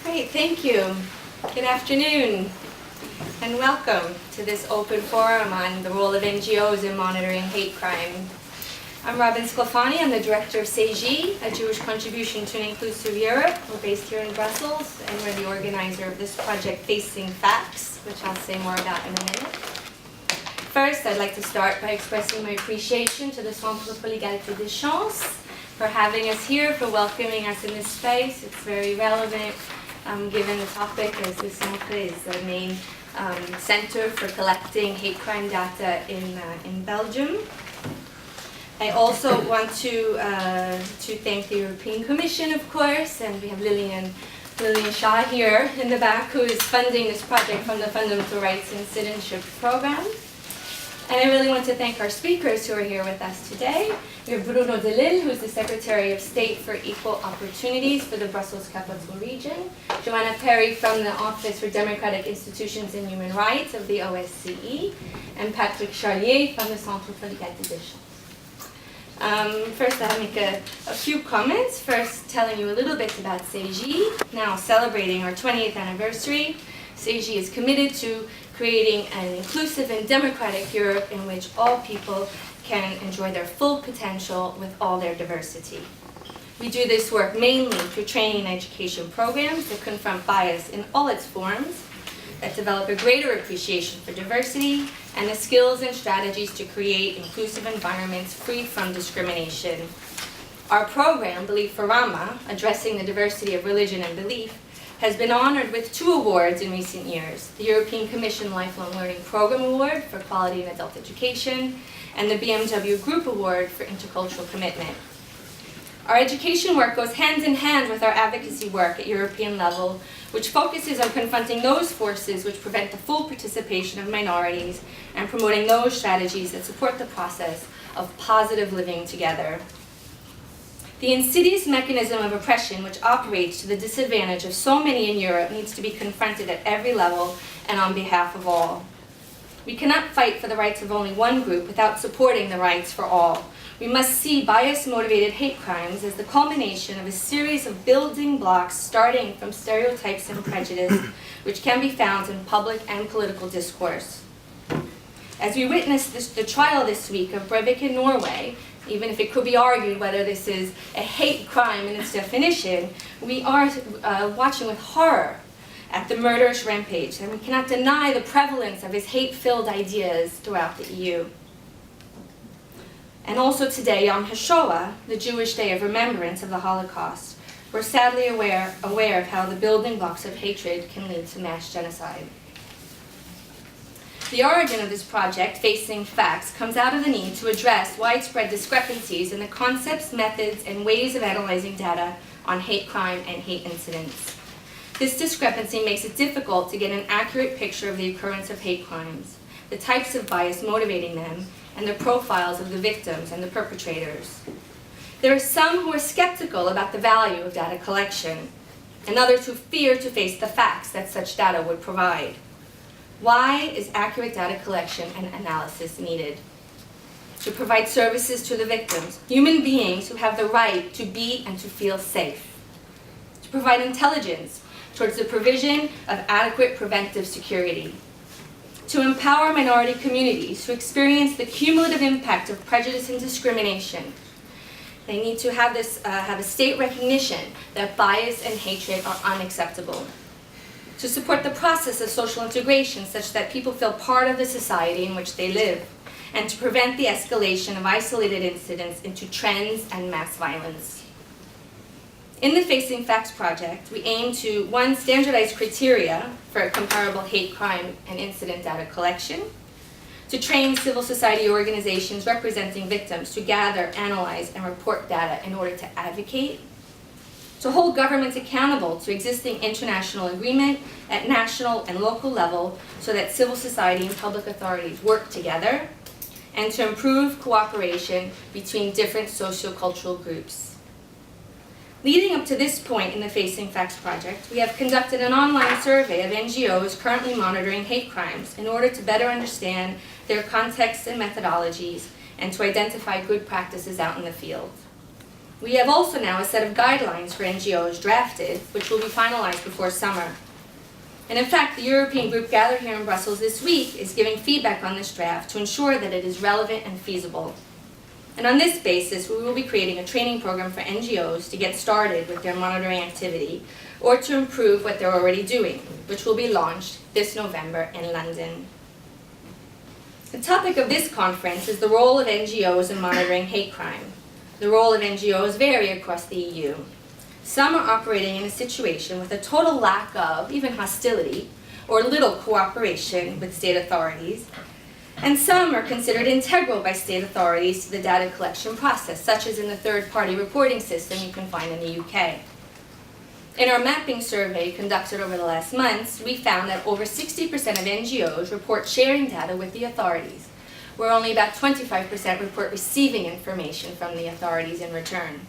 Great, thank you. Good afternoon, and welcome to this open forum on the role of NGOs in monitoring hate crime. I'm Sclafani, I'm the director of CEJI, a Jewish contribution to an inclusive Europe. We're based here in Brussels, and we're the organizer of this project, Facing Facts, which I'll say more about in a minute. First, I'd like to start by expressing my appreciation to the Centre pour l'égalité des chances for having us here, for welcoming us in this space. It's very relevant given the topic, as the Centre is the main center for collecting hate crime data in Belgium. I also want to thank the European Commission, of course, and we have Lillian Shaw here in the back, who is funding this project from the Fundamental Rights and Citizenship Program. And I really want to thank our speakers who are here with us today. We have Bruno de Lille, who is the Secretary of State for Equal Opportunities for the Brussels Capital Region, Joanna Perry from the Office for Democratic Institutions and Human Rights of the OSCE, and Patrick Charlier from the Centre pour l'égalité des chances. First, I'll make a few comments. First, telling you a little bit about CEJI. Now celebrating our 20th anniversary, CEJI is committed to creating an inclusive and democratic Europe in which all people can enjoy their full potential with all their diversity. We do this work mainly through training and education programs that confront bias in all its forms, that develop a greater appreciation for diversity, and the skills and strategies to create inclusive environments free from discrimination. Our program, Belief for Rama, addressing the diversity of religion and belief, has been honored with 2 awards in recent years, the European Commission Lifelong Learning Program Award for Quality in Adult Education, and the BMW Group Award for Intercultural Commitment. Our education work goes hand in hand with our advocacy work at European level, which focuses on confronting those forces which prevent the full participation of minorities and promoting those strategies that support the process of positive living together. The insidious mechanism of oppression which operates to the disadvantage of so many in Europe needs to be confronted at every level and on behalf of all. We cannot fight for the rights of only one group without supporting the rights for all. We must see bias-motivated hate crimes as the culmination of a series of building blocks starting from stereotypes and prejudice which can be found in public and political discourse. As we witnessed the trial this week of Breivik in Norway, even if it could be argued whether this is a hate crime in its definition, we are watching with horror at the murderous rampage, and we cannot deny the prevalence of his hate-filled ideas throughout the EU. And also today, Yom HaShoah, the Jewish Day of Remembrance of the Holocaust, we're sadly aware of how the building blocks of hatred can lead to mass genocide. The origin of this project, Facing Facts, comes out of the need to address widespread discrepancies in the concepts, methods, and ways of analyzing data on hate crime and hate incidents. This discrepancy makes it difficult to get an accurate picture of the occurrence of hate crimes, the types of bias motivating them, and the profiles of the victims and the perpetrators. There are some who are skeptical about the value of data collection, and others who fear to face the facts that such data would provide. Why is accurate data collection and analysis needed? To provide services to the victims, human beings who have the right to be and to feel safe. To provide intelligence towards the provision of adequate preventive security. To empower minority communities who experience the cumulative impact of prejudice and discrimination. They need to have a state recognition that bias and hatred are unacceptable. To support the process of social integration such that people feel part of the society in which they live, and to prevent the escalation of isolated incidents into trends and mass violence. In the Facing Facts project, we aim to, 1, standardize criteria for comparable hate crime and incident data collection, to train civil society organizations representing victims to gather, analyze, and report data in order to advocate, to hold governments accountable to existing international agreement at national and local level so that civil society and public authorities work together, and to improve cooperation between different socio-cultural groups. Leading up to this point in the Facing Facts project, we have conducted an online survey of NGOs currently monitoring hate crimes in order to better understand their contexts and methodologies and to identify good practices out in the field. We have also now a set of guidelines for NGOs drafted, which will be finalized before summer. And in fact, the European group gathered here in Brussels this week is giving feedback on this draft to ensure that it is relevant and feasible. And on this basis, we will be creating a training program for NGOs to get started with their monitoring activity or to improve what they're already doing, which will be launched this November in London. The topic of this conference is the role of NGOs in monitoring hate crime. The role of NGOs vary across the EU. Some are operating in a situation with a total lack of even hostility or little cooperation with state authorities, and some are considered integral by state authorities to the data collection process, such as in the third-party reporting system you can find in the UK. In our mapping survey conducted over the last months, we found that over 60% of NGOs report sharing data with the authorities, where only about 25% report receiving information from the authorities in return.